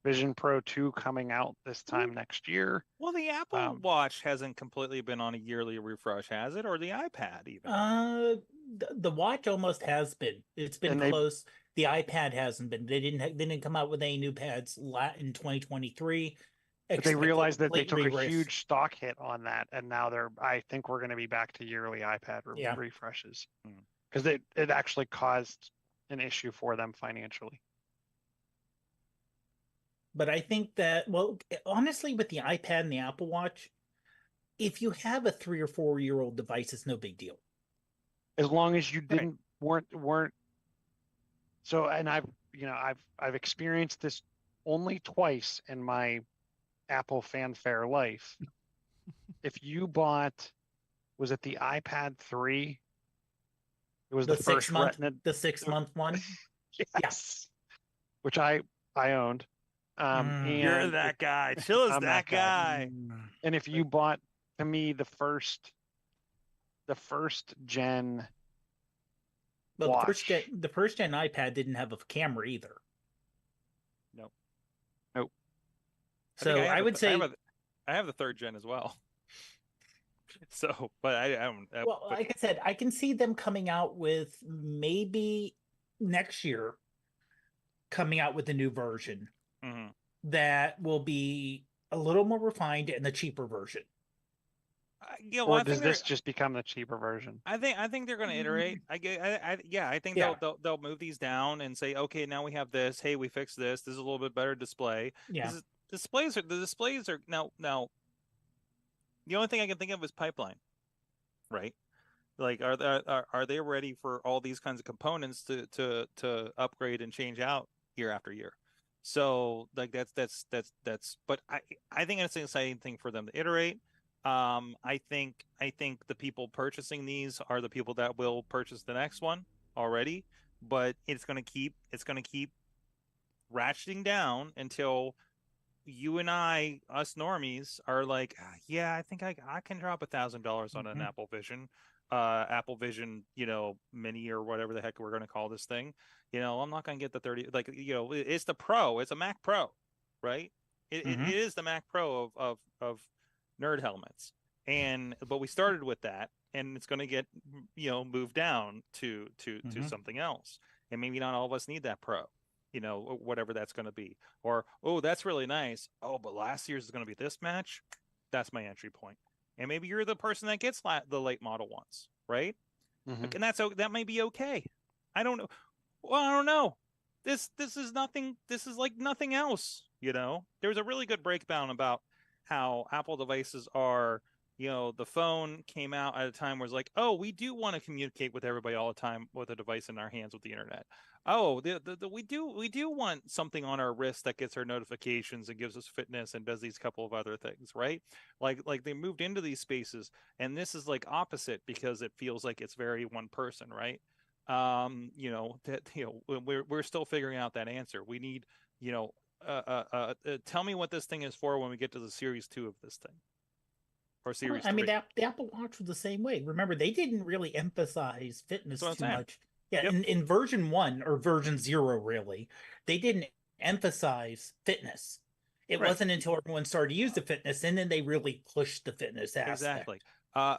Vision Pro 2 coming out this time next year? Well, the Apple Watch hasn't completely been on a yearly refresh, has it? Or the iPad even? The watch almost has been. It's been close. The iPad hasn't been. They didn't come out with any new pads in 2023. But they realized that they took a huge stock hit on that, and now I think we're going to be back to yearly iPad refreshes because it actually caused an issue for them financially. But I think that, well, honestly, with the iPad and the Apple Watch, if you have a 3 or 4 year old device, it's no big deal. As long as you weren't. So, and I've experienced this only twice in my Apple fanfare life. If you bought, was it the iPad 3? It was the first 6-month one. Yes. Which I owned. And you're that guy. Chill is that guy. And if you bought, to me, the first gen. Well, watch, the first gen iPad didn't have a camera either. Nope. So I would say I have the third gen as well. So, but I don't. Well, like I said, I can see them coming out with maybe next year, coming out with a new version that will be a little more refined and the cheaper version. Or does this just become the cheaper version? I think they're going to iterate. I think they'll move these down and say, okay, now we have this. Hey, we fixed this. This is a little bit better display. Yeah. The displays are now. The only thing I can think of is pipeline, right? Like, are they ready for all these kinds of components to upgrade and change out year after year? So like that's. But I think it's an exciting thing for them to iterate. I think the people purchasing these are the people that will purchase the next one already, but it's going to keep ratcheting down until you and us normies are like, yeah, I think I can drop $1,000 on an Apple Vision, Mini or whatever the heck we're going to call this thing. I'm not going to get the 30, it's the Pro, it's a Mac Pro, right? It is the Mac Pro of nerd helmets, but we started with that, and it's going to get moved down to something else. And maybe not all of us need that Pro, whatever that's going to be. Or, oh, that's really nice. Oh, but last year's is going to be this match. That's my entry point. And maybe you're the person that gets the late model ones, right? Mhm. And that may be okay. I don't know. Well, I don't know. This is nothing. This is like nothing else. There was a really good breakdown about how Apple devices are. The phone came out at a time where it's like, oh, we do want to communicate with everybody all the time with a device in our hands with the internet. Oh, we do want something on our wrist that gets our notifications and gives us fitness and does these couple of other things, right? Like they moved into these spaces, and this is like opposite because it feels like it's very one person, right? We're still figuring out that answer. We need, tell me what this thing is for when we get to the series 2 of this thing. Or series 3. I mean, the Apple Watch was the same way. Remember, they didn't really emphasize fitness too much. Yeah, Yep. in version 1 or version 0, really, they didn't emphasize fitness. It Right. wasn't until everyone started to use the fitness, and then they really pushed the fitness aspect. Exactly.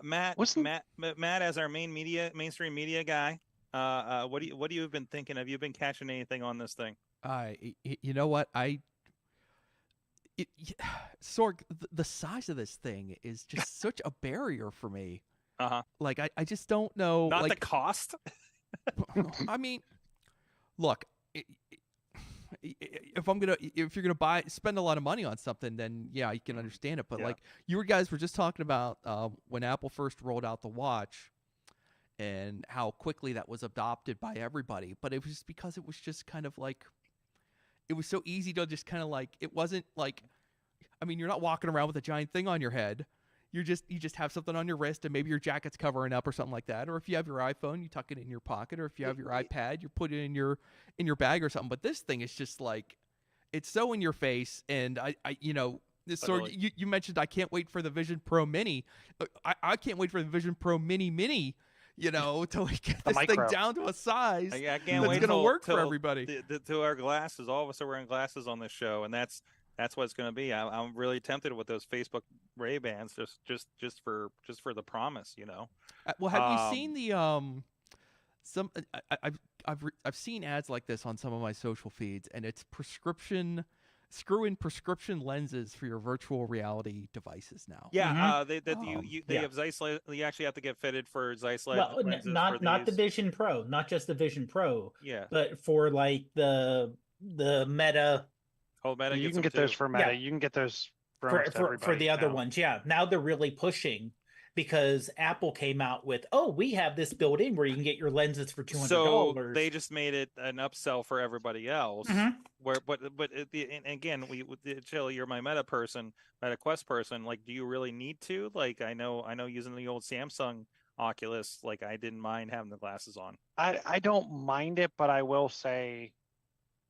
Matt, as our mainstream media guy, what do you have been thinking? Have you been catching anything on this thing? You know what? Sorg, the size of this thing is just such a barrier for me. Like I just don't know. Not like, the cost. I mean, look, if you're gonna spend a lot of money on something, then yeah, you can understand it. But Yeah. like you guys were just talking about when Apple first rolled out the watch, and how quickly that was adopted by everybody. But it was just because it was just kind of like, it was so easy to just kind of like, it wasn't like, I mean, you're not walking around with a giant thing on your head. You just have something on your wrist, and maybe your jacket's covering up or something like that. Or if you have your iPhone, you tuck it in your pocket. Or if you have your iPad, you put it in your bag or something. But this thing is just like, it's so in your face. And so you mentioned I can't wait for the Vision Pro Mini. I can't wait for the Vision Pro Mini. To like get this thing micro. down to a size I can't that's wait going to work till for everybody. To our glasses. All of us are wearing glasses on this show, and that's what it's going to be. I'm really tempted with those Facebook Ray-Bans just for the promise, Well, have you seen the I've seen ads like this on some of my social feeds, and it's screw in prescription lenses for your virtual reality devices now. Yeah, Mhm. they have Zeiss. You actually have to get fitted for Zeiss Well, lenses. not the Vision Pro, not just the Vision Pro, Yeah. but for like the Meta Oh, Meta You gets can them get too. those for Meta. Yeah. You can get those for for almost everybody for the other now. ones. Yeah, now they're really pushing because Apple came out with, oh, we have this built in where you can get your lenses for $200. So they just made it an upsell for everybody else. Mhm. But and again, Jill, you're my Meta Quest person. Like, do you really need to? Like, I know using the old Samsung Oculus, like I didn't mind having the glasses on. I don't mind it, but I will say,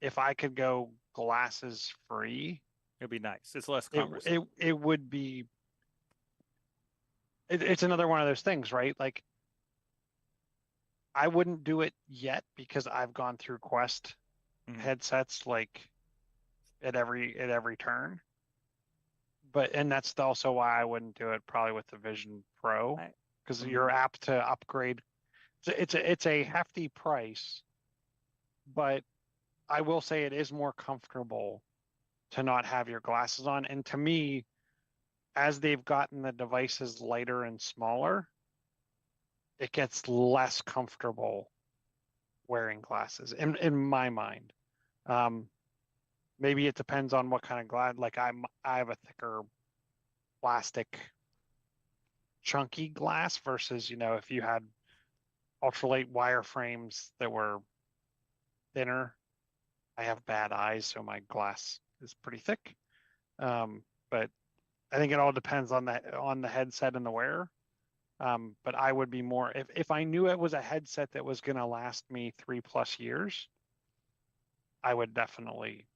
if I could go glasses free, It'd be nice. It's less cumbersome. it would be. It's another one of those things, right? Like, I wouldn't do it yet because I've gone through Quest headsets like at every turn. And that's also why I wouldn't do it probably with the Vision Pro, because you're apt to upgrade. It's a hefty price, but I will say it is more comfortable to not have your glasses on. And to me, as they've gotten the devices lighter and smaller, it gets less comfortable wearing glasses in my mind. Maybe it depends on what kind of glass. Like I have a thicker plastic chunky glass versus, if you had ultralight wireframes that were thinner. I have bad eyes, so my glass is pretty thick. But I think it all depends on the headset and the wearer. But I would be more, if I knew it was a headset that was going to last me 3+ years, I would definitely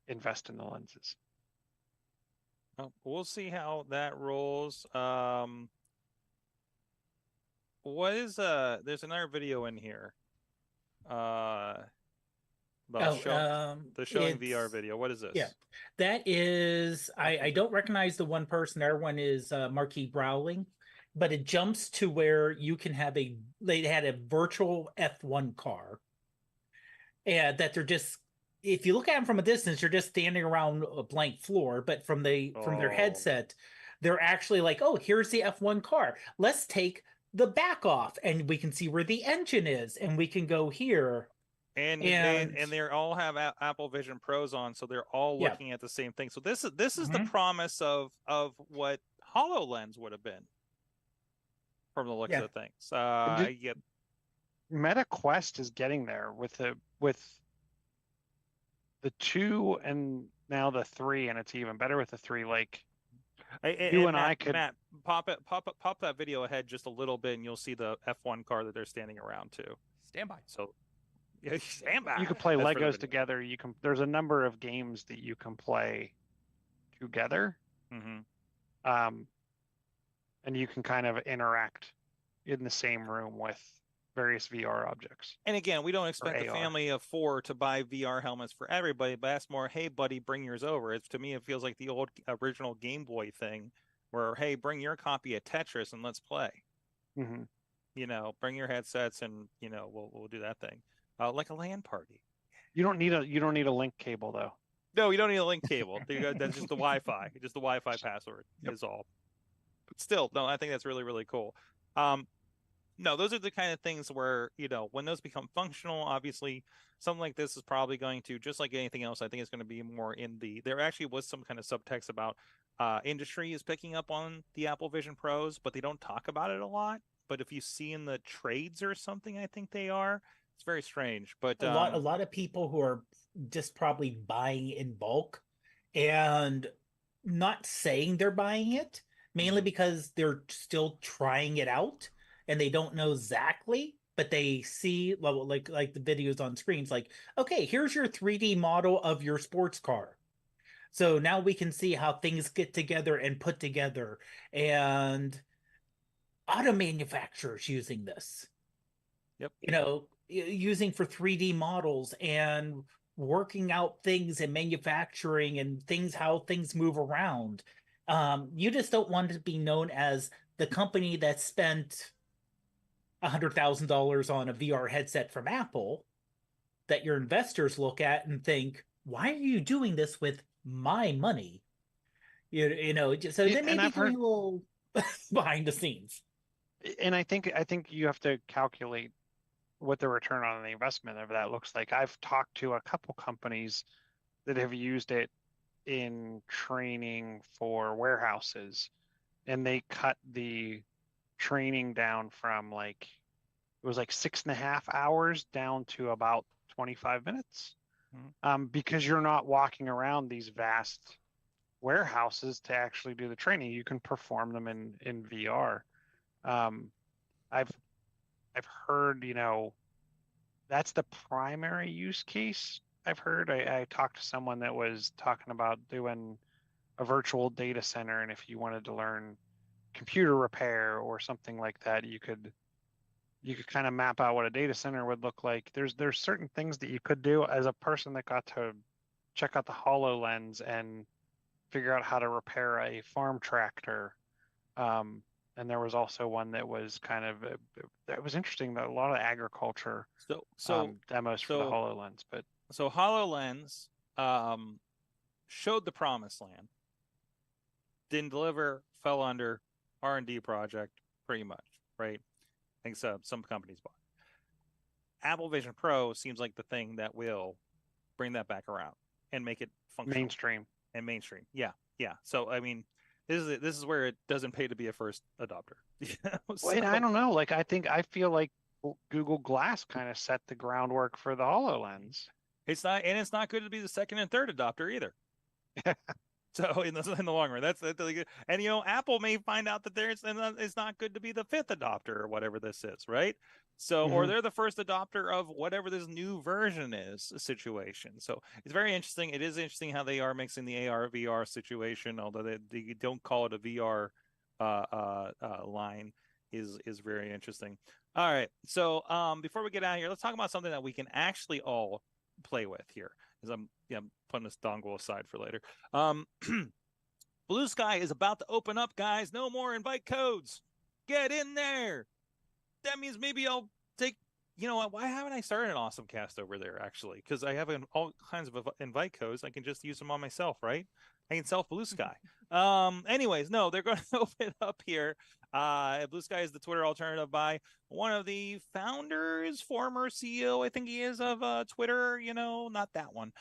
invest in the lenses. We'll see how that rolls. What is there's another video in here. About the showing VR video. What is this? Yeah, that is, I don't recognize the one person. Our one is Marquis Browling, but it jumps to where you can have they had a virtual F1 car, and that they're just, if you look at them from a distance, you're just standing around a blank floor, but from their headset, they're actually like, oh, here's the F1 car. Let's take the back off, and we can see where the engine is, and we can go here. And they all have Apple Vision Pros on, so they're all looking at the same thing. So this is the promise of what HoloLens would have been from the looks of things. Meta Quest is getting there with the 2 and now the 3, and it's even better with the 3. Like I could Matt, pop that video ahead just a little bit, and you'll see the F1 car that they're standing around too. Stand by. So yeah, stand by. You can play Legos together. There's a number of games that you can play together. And you can kind of interact in the same room with various VR objects. And again, we don't expect a family of 4 to buy VR helmets for everybody, but that's more, hey, buddy, bring yours over. To me, it feels like the old original Game Boy thing where, hey, bring your copy of Tetris and let's play. Bring your headsets and, we'll do that thing. Like a LAN party. You don't need a link cable, though. No, you don't need a link cable. That's just the Wi-Fi. Just the Wi-Fi password is all. But still, no, I think that's really, really cool. No, those are the kind of things where, when those become functional, obviously, something like this is probably going to, just like anything else, I think it's going to be more there actually was some kind of subtext about industry is picking up on the Apple Vision Pros, but they don't talk about it a lot. But if you see in the trades or something, I think they are. It's very strange. But a lot of people who are just probably buying in bulk and not saying they're buying it, mainly because they're still trying it out. And they don't know exactly, but they see like the videos on screens, like, okay, here's your 3D model of your sports car. So now we can see how things get together and put together. And auto manufacturers using this. Yep. Using for 3D models and working out things and manufacturing and how things move around. You just don't want to be known as the company that spent $100,000 on a VR headset from Apple that your investors look at and think, why are you doing this with my money? So they may be doing a little behind the scenes. And I think you have to calculate what the return on the investment of that looks like. I've talked to a couple companies that have used it in training for warehouses, and they cut the training down from it was 6.5 hours down to about 25 minutes. Because you're not walking around these vast warehouses to actually do the training. You can perform them in VR. I've heard, that's the primary use case. I've heard. I talked to someone that was talking about doing a virtual data center, and if you wanted to learn computer repair or something like that, you could kind of map out what a data center would look like. There's certain things that you could do as a person that got to check out the HoloLens and figure out how to repair a farm tractor. And there was also one that was that was interesting, that a lot of agriculture demos for the HoloLens. But so HoloLens showed the promised land, didn't deliver, fell under, R&D project, pretty much, right? I think some companies bought. Apple Vision Pro seems like the thing that will bring that back around and make it functional. Mainstream. Yeah. So I mean, this is where it doesn't pay to be a first adopter. And I don't know. I feel like Google Glass kind of set the groundwork for the HoloLens. It's not good to be the second and third adopter either. So in the long run, that's good. And Apple may find out that it's not good to be the fifth adopter or whatever this is, right? So or they're the first adopter of whatever this new version is situation. So it's very interesting. It is interesting how they are mixing the AR VR situation, although they don't call it a VR line is very interesting. All right, so before we get out of here, let's talk about something that we can actually all play with here. Because I'm putting this dongle aside for later. Blue Sky is about to open up, guys. No more invite codes. Get in there. That means maybe I'll take. You know what? Why haven't I started an AwesomeCast over there actually? Because I have all kinds of invite codes. I can just use them on myself, right? I can self Blue Sky. Anyways, no, they're going to open up here. Blue Sky is the Twitter alternative by one of the founders, former CEO, I think he is, of Twitter. You know, not that one.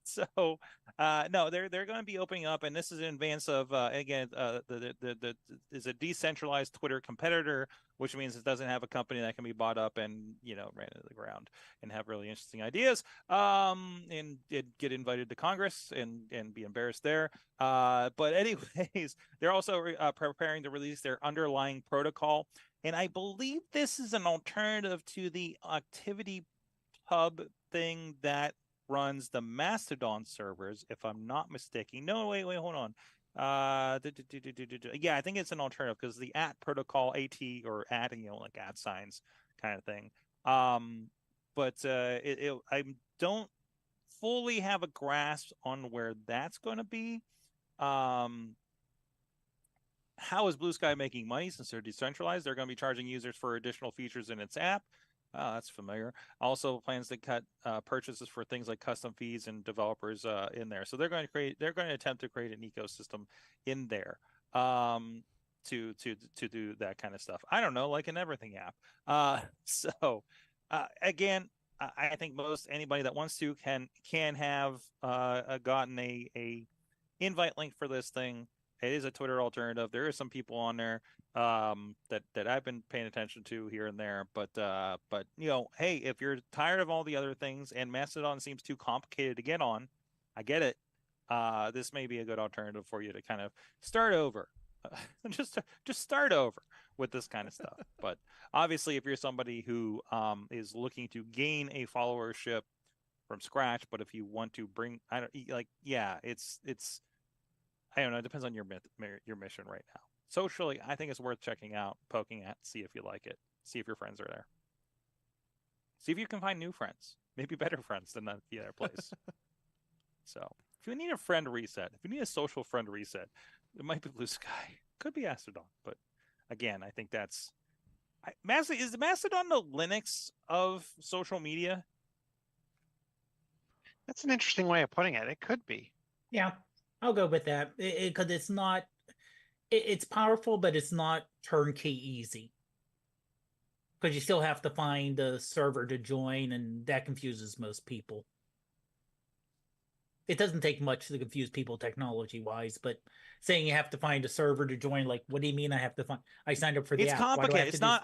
So no, they're going to be opening up, and this is in advance of again the is a decentralized Twitter competitor, which means it doesn't have a company that can be bought up and ran into the ground and have really interesting ideas and get invited to Congress and be embarrassed there. But anyways, they're also preparing to release their underlying protocol, and I believe this is an alternative to the Activity Pub thing that runs the Mastodon servers, if I'm not mistaken. No, wait, hold on. Yeah, I think it's an alternative because the protocol, AT or like @ signs kind of thing. But I don't fully have a grasp on where that's going to be. How is Blue Sky making money since they're decentralized? They're going to be charging users for additional features in its app. Oh, that's familiar. Also plans to cut purchases for things like custom feeds and developers in there. So they're going to attempt to create an ecosystem in there to do that kind of stuff. I don't know, like an everything app. Again, I think anybody that wants to can have gotten a invite link for this thing. It is a Twitter alternative. There are some people on there that I've been paying attention to here and there. But hey, if you're tired of all the other things and Mastodon seems too complicated to get on, I get it. This may be a good alternative for you to kind of start over. Just start over with this kind of stuff. But obviously, if you're somebody who is looking to gain a followership from scratch, but if you want to bring, it's I don't know. It depends on your mission right now. Socially, I think it's worth checking out, poking at, see if you like it, see if your friends are there, see if you can find new friends, maybe better friends than the other place. So, if you need a friend reset, if you need a social friend reset, it might be Blue Sky, could be Mastodon, but again, I think is the Mastodon the Linux of social media? That's an interesting way of putting it. It could be. Yeah, I'll go with that because it's not. It's powerful, but it's not turnkey easy. Because you still have to find a server to join, and that confuses most people. It doesn't take much to confuse people technology-wise, but saying you have to find a server to join, like, what do you mean I have to find? I signed up for the app. It's complicated. It's not.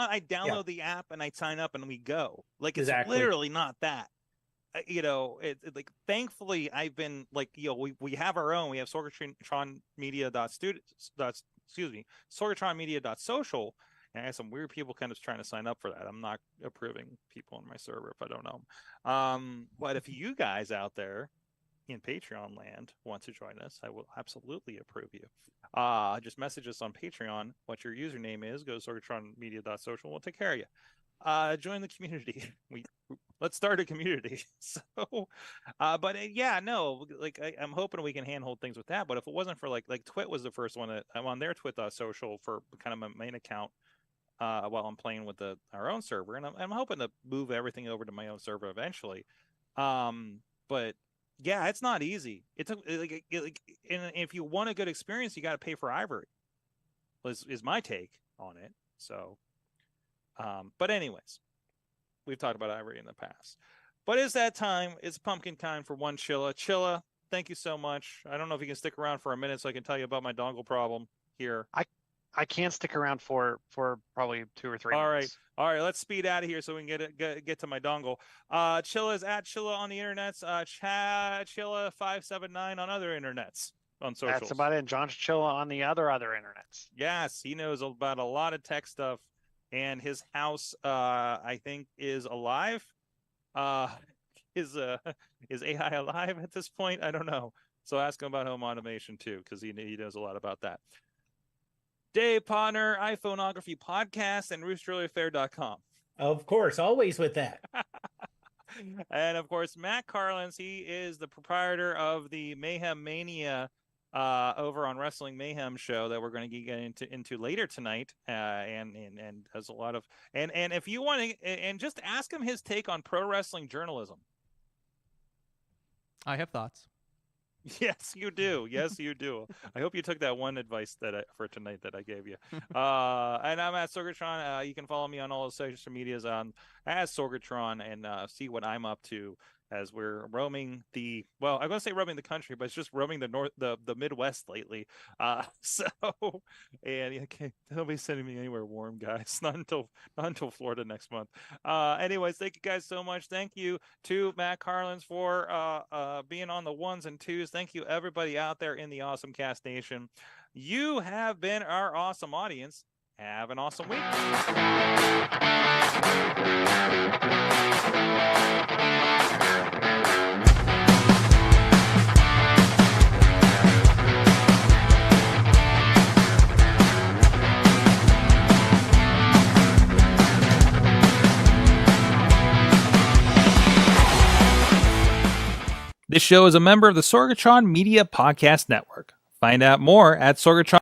I download the app and I sign up and we go. Like it's literally not that. Thankfully I've been we have our own. We have Sorgatron Media.social, and I have some weird people kind of trying to sign up for that. I'm not approving people on my server if I don't know them. But if you guys out there in Patreon land want to join us, I will absolutely approve you. Just message us on Patreon what your username is. Go to sorgatronmedia.social. We'll take care of you. Join the community. Let's start a community. So, I'm hoping we can handhold things with that. But if it wasn't for like Twit was the first one that I'm on their Twit.social for kind of my main account while I'm playing with our own server, and I'm hoping to move everything over to my own server eventually. But yeah, it's not easy. It's and if you want a good experience, you got to pay for Ivory. Is my take on it. So. But anyways, we've talked about Ivory in the past. But it's that time. It's pumpkin time for one Chilla. Chilla, thank you so much. I don't know if you can stick around for a minute so I can tell you about my dongle problem here. I can't stick around for probably 2 or 3 minutes. All right. Let's speed out of here so we can get to my dongle. Chilla is at Chilla on the internets. Chilla579 on other internets. On socials. That's about it. John's Chilla on the other internets. Yes, he knows about a lot of tech stuff. And his house, I think, is alive. Is AI alive at this point? I don't know. So ask him about home automation too, because he knows a lot about that. Dave Podner, iPhoneography Podcast, and roosterlyaffair.com. Of course, always with that. And of course, Matt Carlins, he is the proprietor of the Mayhem Mania over on Wrestling Mayhem show that we're going to get into later tonight, and has a lot of and if you want to, and just ask him his take on pro wrestling journalism. I have thoughts. Yes, you do. Yes, you do. I hope you took that one advice for tonight that I gave you. And I'm at Sorgatron. You can follow me on all the social medias as Sorgatron and see what I'm up to as we're roaming I'm going to say roaming the country, but it's just roaming the Midwest lately. Okay, don't be sending me anywhere warm, guys. Not until Florida next month. Anyways, thank you guys so much. Thank you to Matt Carlins for being on the ones and twos. Thank you everybody out there in the AwesomeCast Nation. You have been our awesome audience. Have an awesome week. This show is a member of the Sorgatron Media Podcast Network. Find out more at Sorgatron.